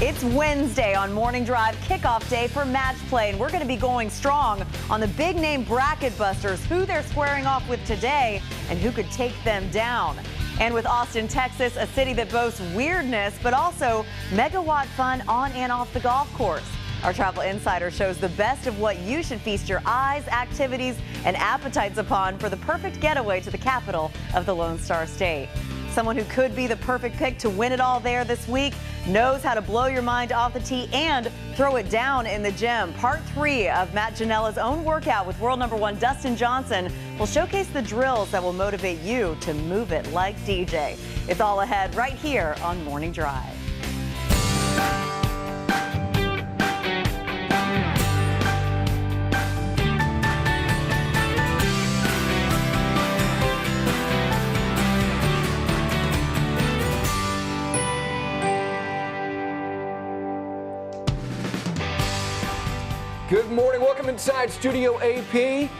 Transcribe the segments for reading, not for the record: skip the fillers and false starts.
It's Wednesday on Morning Drive, kickoff day for Match Play, and we're going to be going strong on the big name bracket busters, who they're squaring off with today and who could take them down. And with Austin, Texas, a city that boasts weirdness, but also megawatt fun on and off the golf course. Our travel insider shows the best of what you should feast your eyes, activities, and appetites upon for the perfect getaway to the capital of the Lone Star State. Someone who could be the perfect pick to win it all there this week, knows how to blow your mind off the tee and throw it down in the gym. Part 3 of Matt Gianella's own workout with world #1 Dustin Johnson will showcase the drills that will motivate you to move it like DJ. It's all ahead right here on Morning Drive. Good morning. Welcome inside Studio AP.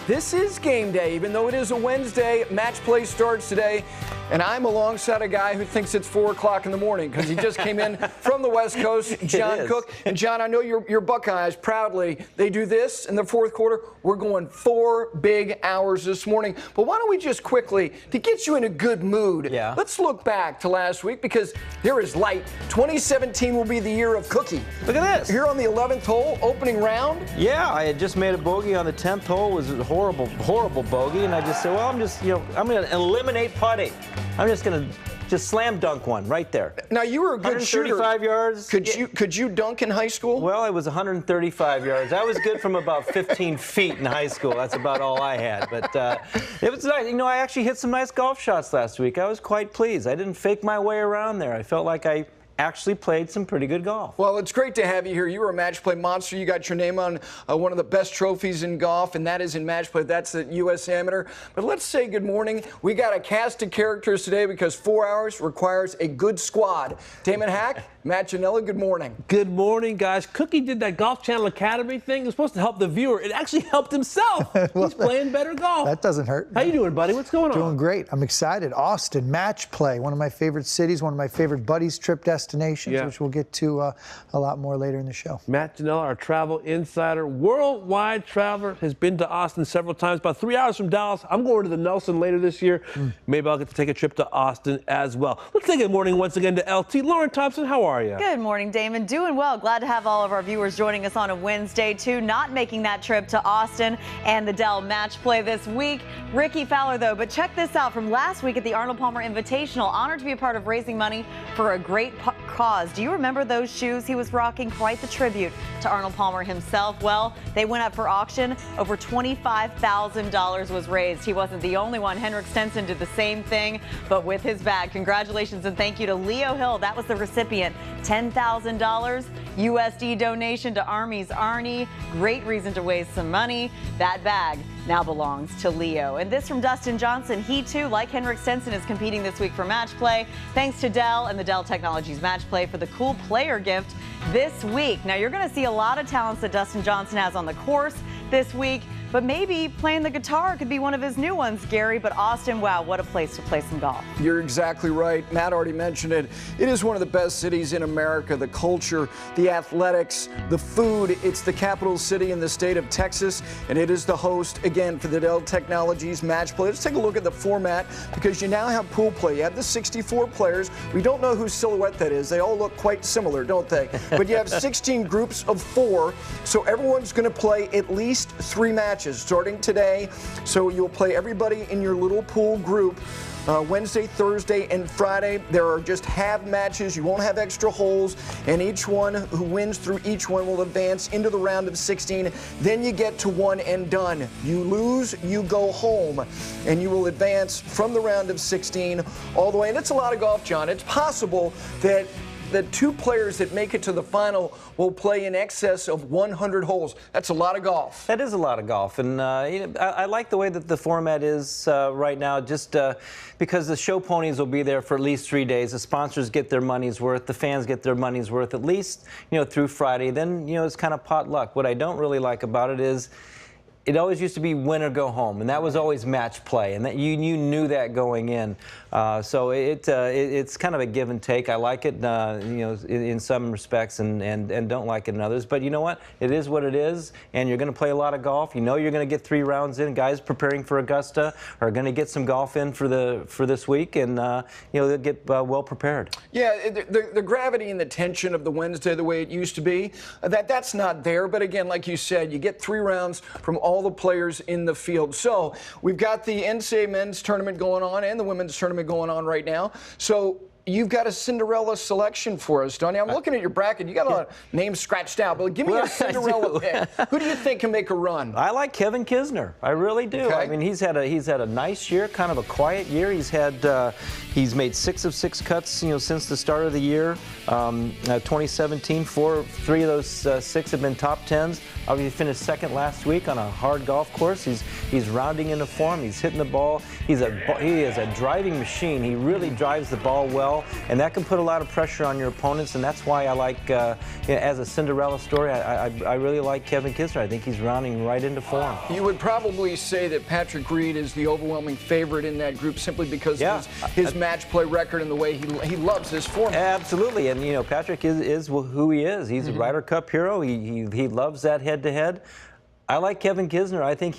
This is game day, even though it is a Wednesday. Match play starts today, and I'm alongside a guy who thinks it's 4 o'clock in the morning because he just came in from the West Coast, John Cook. And John, I know your Buckeyes proudly, they do this in the fourth quarter. We're going 4 big hours this morning. But why don't we just quickly, to get you in a good mood, let's look back to last week because there is light. 2017 will be the year of Cookie. Look at this. Here on the 11th hole, opening round. Yeah, I had just made a bogey on the 10th hole. It was a horrible bogey, and I just said, well, I'm going to eliminate putting. I'm just going to slam dunk one right there. Now, you were a good shooter. 135 yards. Could you dunk in high school? Well, it was 135 yards. I was good from about 15 feet in high school. That's about all I had. But it was nice. You know, I actually hit some nice golf shots last week. I was quite pleased. I didn't fake my way around there. I felt like I actually played some pretty good golf. Well, it's great to have you here. You were a match play monster. You got your name on one of the best trophies in golf, and that is in match play. That's the U.S. Amateur. But let's say good morning. We got a cast of characters today because 4 hours requires a good squad. Damon Hack, Matt Gianella, good morning. Good morning, guys. Cookie did that Golf Channel Academy thing. It was supposed to help the viewer. It actually helped himself. Well, he's playing better golf. That doesn't hurt. How you doing, buddy? What's going on? Doing great. I'm excited. Austin, match play, one of my favorite cities, one of my favorite buddies' trip destinations, which we'll get to a lot more later in the show. Matt Gianella, our travel insider, worldwide traveler, has been to Austin several times, about 3 hours from Dallas. I'm going to the Nelson later this year. Maybe I'll get to take a trip to Austin as well. Let's say good morning once again to LT. Lauren Thompson, how are you? Good morning, Damon. Doing well. Glad to have all of our viewers joining us on a Wednesday, too. Not making that trip to Austin and the Dell match play this week. Ricky Fowler, though. But check this out from last week at the Arnold Palmer Invitational. Honored to be a part of raising money for a great cause. Do you remember those shoes he was rocking? Quite the tribute to Arnold Palmer himself. Well, they went up for auction. Over $25,000 was raised. He wasn't the only one. Henrik Stenson did the same thing, but with his bag. Congratulations and thank you to Leo Hill. That was the recipient. $10,000 USD donation to Army's Arnie. Great reason to waste some money. That bag now belongs to Leo. And this from Dustin Johnson. He, too, like Henrik Stenson, is competing this week for match play. Thanks to Dell and the Dell Technologies match play for the cool player gift this week. Now, you're going to see a lot of talents that Dustin Johnson has on the course this week, but maybe playing the guitar could be one of his new ones, Gary. But Austin, wow, what a place to play some golf. You're exactly right. Matt already mentioned it. It is one of the best cities in America. The culture, the athletics, the food. It's the capital city in the state of Texas, and it is the host, again, for the Dell Technologies match play. Let's take a look at the format because you now have pool play. You have the 64 players. We don't know whose silhouette that is. They all look quite similar, don't they? But you have 16 groups of 4, so everyone's going to play at least 3 matches starting today. So you'll play everybody in your little pool group. Wednesday, Thursday, and Friday. There are just half matches. You won't have extra holes, and each one who wins through each one will advance into the round of 16. Then you get to one and done. You lose, you go home, and you will advance from the round of 16 all the way. And it's a lot of golf, John. It's possible that the 2 players that make it to the final will play in excess of 100 holes. That's a lot of golf. That is a lot of golf, and I like the way that the format is right now, just because the show ponies will be there for at least 3 days. The sponsors get their money's worth. The fans get their money's worth, at least through Friday. Then it's kind of potluck. What I don't really like about it is it always used to be win or go home, and that was always match play, and that you knew that going in. So it's kind of a give and take. I like it, in some respects, and don't like it in others. But you know what? It is what it is, and you're going to play a lot of golf. You know you're going to get 3 rounds in. Guys preparing for Augusta are going to get some golf in for this week, and they'll get well prepared. Yeah, the gravity and the tension of the Wednesday, the way it used to be, that's not there. But again, like you said, you get 3 rounds from all the players in the field. So we've got the NCAA men's tournament going on and the women's tournament going on right now. So you've got a Cinderella selection for us, don't you? I'm looking at your bracket. You got a lot of names scratched out, but give me a Cinderella pick. Who do you think can make a run? I like Kevin Kisner. I really do. Okay. I mean, he's had a nice year, kind of a quiet year. He's made 6 of 6 cuts, since the start of the year. 2017, 3 of those 6 have been top 10s. He finished 2nd last week on a hard golf course. He's rounding into form. He's hitting the ball. He is a driving machine. He really drives the ball well, and that can put a lot of pressure on your opponents. And that's why I like, as a Cinderella story, I really like Kevin Kisner. I think he's rounding right into form. You would probably say that Patrick Reed is the overwhelming favorite in that group simply because of his match play record and the way he loves his format. Absolutely, and Patrick is who he is. He's a Ryder Cup hero. He loves that head-to-head. I like Kevin Kisner. I think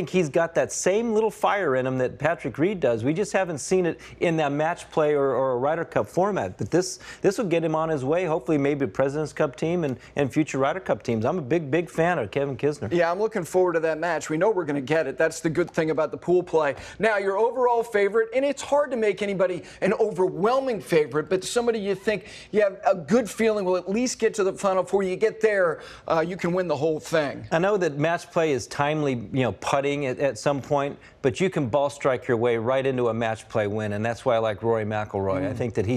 he's got that same little fire in him that Patrick Reed does. We just haven't seen it in that match play or a Ryder Cup format. But this will get him on his way. Hopefully, maybe a President's Cup team and future Ryder Cup teams. I'm a big fan of Kevin Kisner. Yeah, I'm looking forward to that match. We know we're going to get it. That's the good thing about the pool play. Now, your overall favorite, and it's hard to make anybody an overwhelming favorite, but somebody you think you have a good feeling will at least get to the Final Four. You get there, you can win the whole thing. I know that match play is timely, putting at some point, but you can ball strike your way right into a match play win, and that's why I like Rory McIlroy. I think that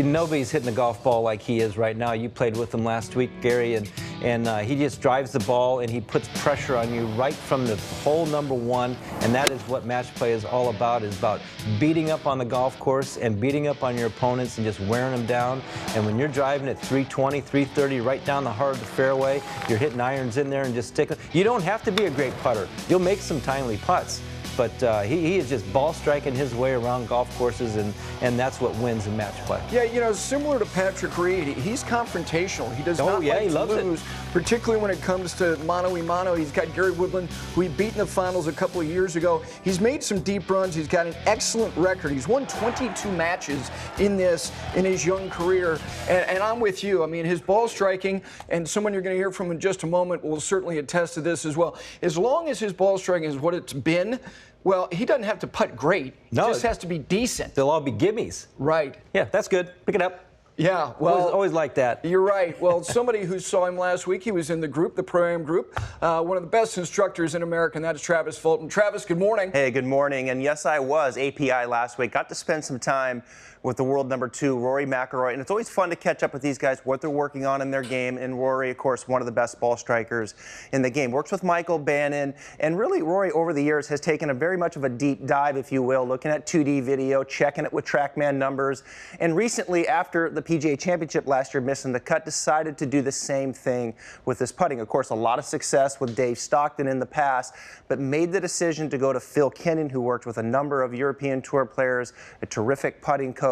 nobody's hitting the golf ball like he is right now. You played with him last week, Gary, and he just drives the ball and he puts pressure on you right from the hole number 1, and that is what match play is all about. Is about beating up on the golf course and beating up on your opponents and just wearing them down. And when you're driving at 320, 330 right down the heart of the fairway, you're hitting irons in there and just stick. You don't have to be a great putter. You'll make some timely putts. But he is just ball striking his way around golf courses, and that's what wins in match play. Yeah, similar to Patrick Reed, he's confrontational. He does not like to lose, particularly when it comes to mano-a-mano. He's got Gary Woodland, who he beat in the finals a couple of years ago. He's made some deep runs. He's got an excellent record. He's won 22 matches in his young career, and I'm with you. I mean, his ball striking, and someone you're going to hear from in just a moment will certainly attest to this as well. As long as his ball striking is what it's been, well, he doesn't have to putt great. He just has to be decent. They'll all be gimmies. Right. Yeah, that's good. Pick it up. Yeah, well, always like that. You're right. Well, somebody who saw him last week, he was in the group, the Pro-Am group, one of the best instructors in America, and that's Travis Fulton. Travis, good morning. Hey, good morning. And yes, I was API last week. Got to spend some time with the world number 2, Rory McIlroy. And it's always fun to catch up with these guys, what they're working on in their game. And Rory, of course, one of the best ball strikers in the game. Works with Michael Bannon. And really, Rory, over the years, has taken a very much of a deep dive, if you will, looking at 2D video, checking it with TrackMan numbers. And recently, after the PGA Championship last year, missing the cut, decided to do the same thing with his putting. Of course, a lot of success with Dave Stockton in the past, but made the decision to go to Phil Kennan, who worked with a number of European Tour players, a terrific putting coach.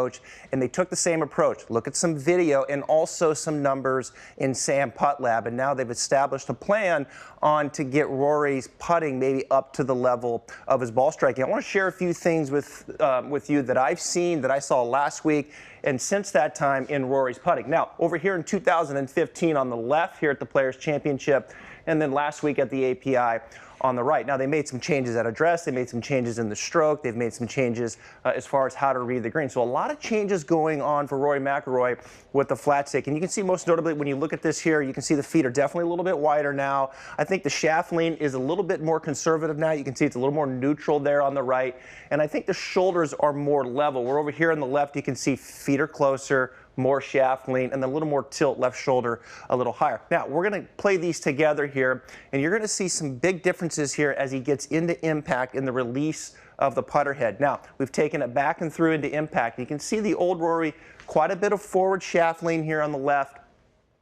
And they took the same approach. Look at some video and also some numbers in Sam Putt Lab. And now they've established a plan to get Rory's putting maybe up to the level of his ball striking. I want to share a few things with you that I've seen, that I saw last week, and since that time in Rory's putting. Now, over here in 2015 on the left here at the Players Championship, and then last week at the API on the right. Now, they made some changes at address. They made some changes in the stroke. They've made some changes as far as how to read the green. So a lot of changes going on for Rory McIlroy with the flat stick. And you can see most notably when you look at this here, you can see the feet are definitely a little bit wider now. I think the shaft lean is a little bit more conservative now. You can see it's a little more neutral there on the right. And I think the shoulders are more level. We're over here on the left, you can see feet are closer, more shaft lean, and then a little more tilt, left shoulder a little higher. Now, we're going to play these together here, and you're going to see some big differences here as he gets into impact in the release of the putter head. Now, we've taken it back and through into impact. You can see the old Rory, quite a bit of forward shaft lean here on the left,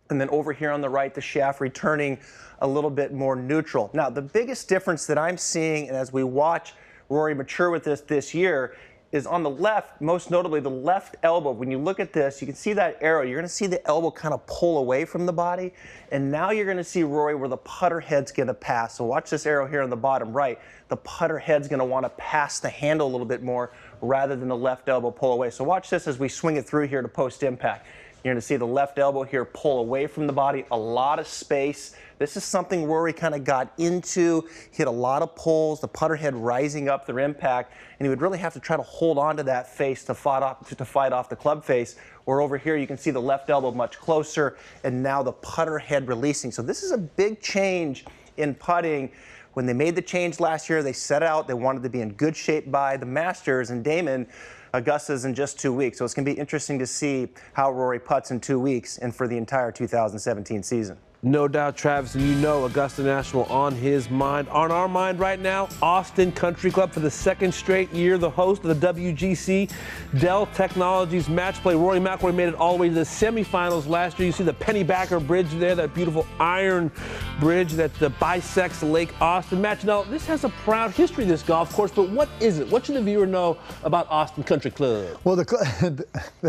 And then over here on the right, the shaft returning a little bit more neutral. Now, the biggest difference that I'm seeing, and as we watch Rory mature with this year, is on the left, most notably the left elbow. When you look at this, you can see that arrow. You're going to see the elbow kind of pull away from the body. And now you're going to see Rory where the putter head's going to pass. So watch this arrow here on the bottom right. The putter head's going to want to pass the handle a little bit more rather than the left elbow pull away. So watch this as we swing it through here to post impact. You're going to see the left elbow here pull away from the body, a lot of space. This is something Rory kind of got into, hit a lot of pulls, the putter head rising up their impact, and he would really have to try to hold on to that face to fight off the club face. Where over here you can see the left elbow much closer, and now the putter head releasing. So this is a big change in putting. When they made the change last year, they set out, they wanted to be in good shape by the Masters, and Damon, Augusta's in just 2 weeks. So it's going to be interesting to see how Rory putts in 2 weeks and for the entire 2017 season. No doubt, Travis, and you know Augusta National on his mind. On our mind right now, Austin Country Club for the second straight year, the host of the WGC Dell Technologies match play. Rory McIlroy made it all the way to the semifinals last year. You see the Pennybacker Bridge there, that beautiful iron bridge that bisects Lake Austin. Match. Now, this has a proud history, this golf course, but what is it? What should the viewer know about Austin Country Club? Well,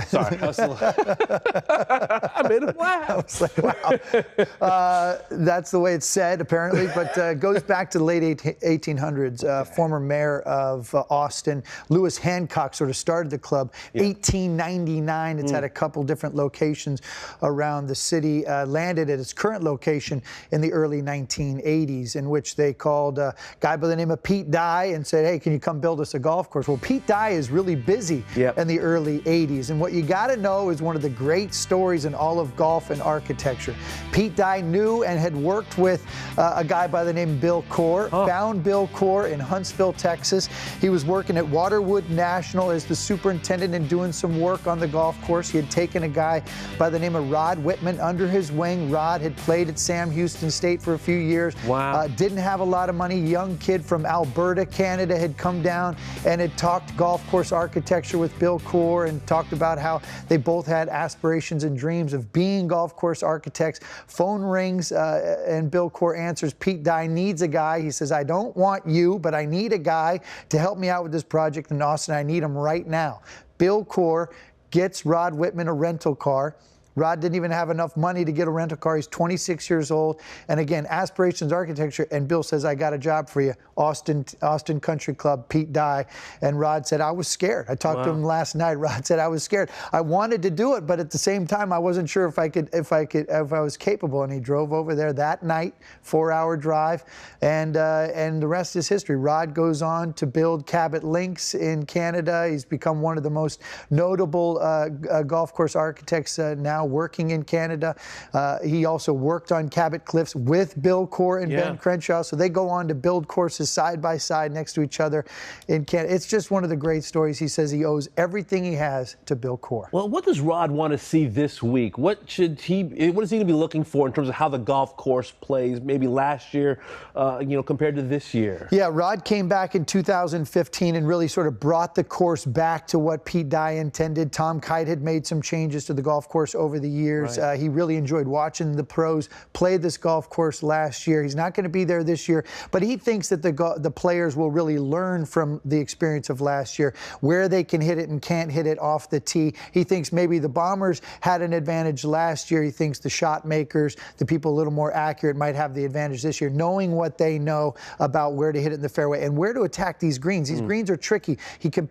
Sorry, I made him laugh. I was like, wow. That's the way it's said, apparently, but goes back to the late 1800s. Former mayor of Austin, Lewis Hancock, sort of started the club. 1899, it's had a couple different locations around the city. Landed at its current location in the early 1980s, in which they called a guy by the name of Pete Dye and said, hey, can you come build us a golf course? Well, Pete Dye is really busy in the early 80s, and what you got to know is one of the great stories in all of golf and architecture. Pete Dye knew and had worked with a guy by the name of Bill Corr, found Bill Corr in Huntsville, Texas. He was working at Waterwood National as the superintendent and doing some work on the golf course. He had taken a guy by the name of Rod Whitman under his wing. Rod had played at Sam Houston State for a few years. Wow. Didn't have a lot of money. Young kid from Alberta, Canada, had come down and had talked golf course architecture with Bill Corr and talked about how they both had aspirations and dreams of being golf course architects. Phone rings and Bill Corr answers. Pete Dye needs a guy. He says, I don't want you, but I need a guy to help me out with this project in Austin. I need him right now. Bill Corr gets Rod Whitman a rental car. Rod didn't even have enough money to get a rental car. He's 26 years old. And again, aspirations architecture. And Bill says, I got a job for you. Austin Country Club, Pete Dye. And Rod said, I was scared. I talked to him last night. Rod said, I was scared. I wanted to do it, but at the same time, I wasn't sure if I was capable. And he drove over there that night, 4-hour drive. And the rest is history. Rod goes on to build Cabot Links in Canada. He's become one of the most notable golf course architects now working in Canada. He also worked on Cabot Cliffs with Bill Corr and Ben Crenshaw. So they go on to build courses side by side next to each other in Canada. It's just one of the great stories. He says he owes everything he has to Bill Corr. Well, what does Rod want to see this week? What is he going to be looking for in terms of how the golf course plays, maybe last year, compared to this year? Yeah, Rod came back in 2015 and really sort of brought the course back to what Pete Dye intended. Tom Kite had made some changes to the golf course over the years. Right. He really enjoyed watching the pros play this golf course last year. He's not going to be there this year, but he thinks that the players will really learn from the experience of last year, where they can hit it and can't hit it off the tee. He thinks maybe the Bombers had an advantage last year. He thinks the shot makers, the people a little more accurate, might have the advantage this year, knowing what they know about where to hit it in the fairway and where to attack these greens. These greens are tricky.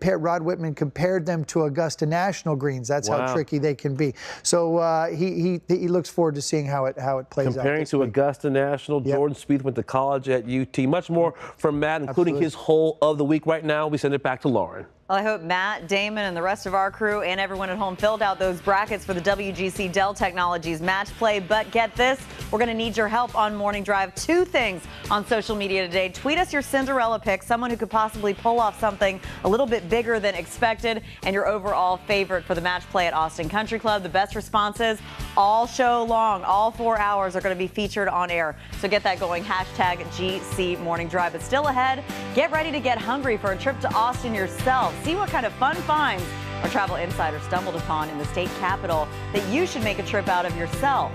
Rod Whitman compared them to Augusta National greens. That's how tricky they can be. So he looks forward to seeing how it plays out. Comparing to Augusta National, Jordan Spieth went to college at UT. Much more from Matt, including his hole of the week. Right now, we send it back to Lauren. Well, I hope Matt, Damon, and the rest of our crew and everyone at home filled out those brackets for the WGC Dell Technologies match play. But get this, we're going to need your help on Morning Drive. 2 things on social media today. Tweet us your Cinderella pick, someone who could possibly pull off something a little bit bigger than expected, and your overall favorite for the match play at Austin Country Club. The best responses all show long, all 4 hours are going to be featured on air. So get that going. Hashtag GC Morning Drive. But still ahead, get ready to get hungry for a trip to Austin yourself. See what kind of fun finds our travel insider stumbled upon in the state capital that you should make a trip out of yourself.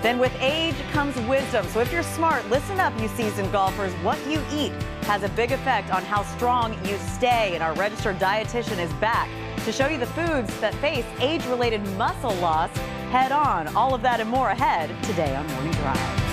Then with age comes wisdom. So if you're smart, listen up, you seasoned golfers. What you eat has a big effect on how strong you stay. And our registered dietitian is back to show you the foods that face age-related muscle loss head on. All of that and more ahead today on Morning Drive.